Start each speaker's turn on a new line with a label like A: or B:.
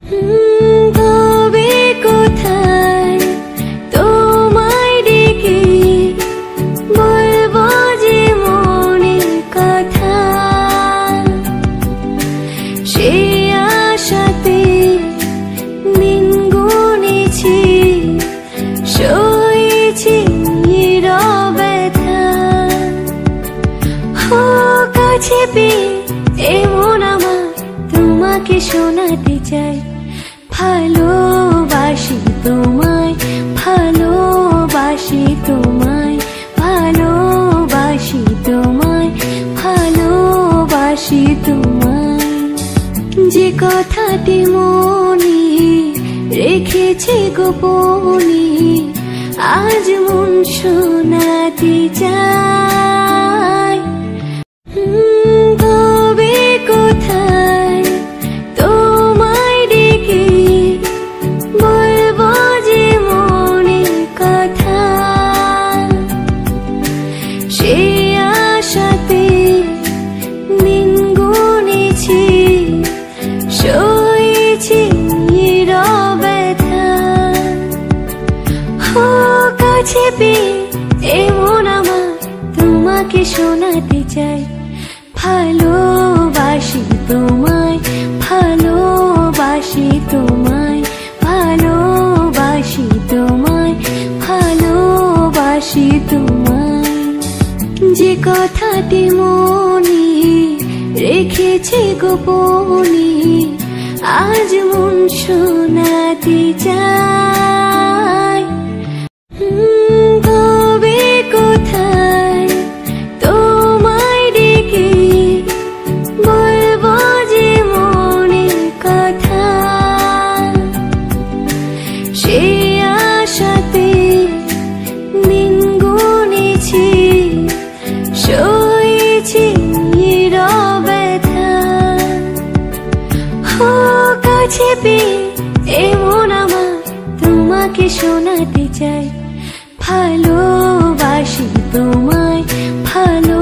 A: তবে কোথায় তোমায় ডেকে বলবো যে মনের কথা, সে আশাতে দিন গুনেছি, সয়েছি ব্যথা। কাছে পেয়ে এমন আমার তোমাকে শোনাতে চাই, ভালোবাসি তোমায়, ভালোবাসি তোমায়, ভালোবাসি তোমায়, ভালোবাসি তোমায়। যে কথাটি মনে রেখেছি গোপনে, আজ মন শোনাতে চাই। তবে কোথায় তোমায় ডেকে বলবো যে মনের কথা, সে আশাতে দিন গুনেছি, সয়েছি ব্যথা। কাছে পেয়ে এমন আমার তোমাকে শোনাতে চাই, ভালোবাসি তোমায়, ভালোবাসি তোমায়, ভালোবাসি তোমায়, ভালোবাসি তোমায়। যে কথাটি মনে রেখেছি গোপনে, আজ মন শোনাতে চাই। তবে কোথায় তোমায় ডেকে বলবো যে মনের কথা, সে আশাতে দিন গুনেছি, সয়েছি ব্যথা। কাছে পেয়ে এমন আমার তোমাকে শোনাতে চাই, ভালোবাসি তোমায়, ভালো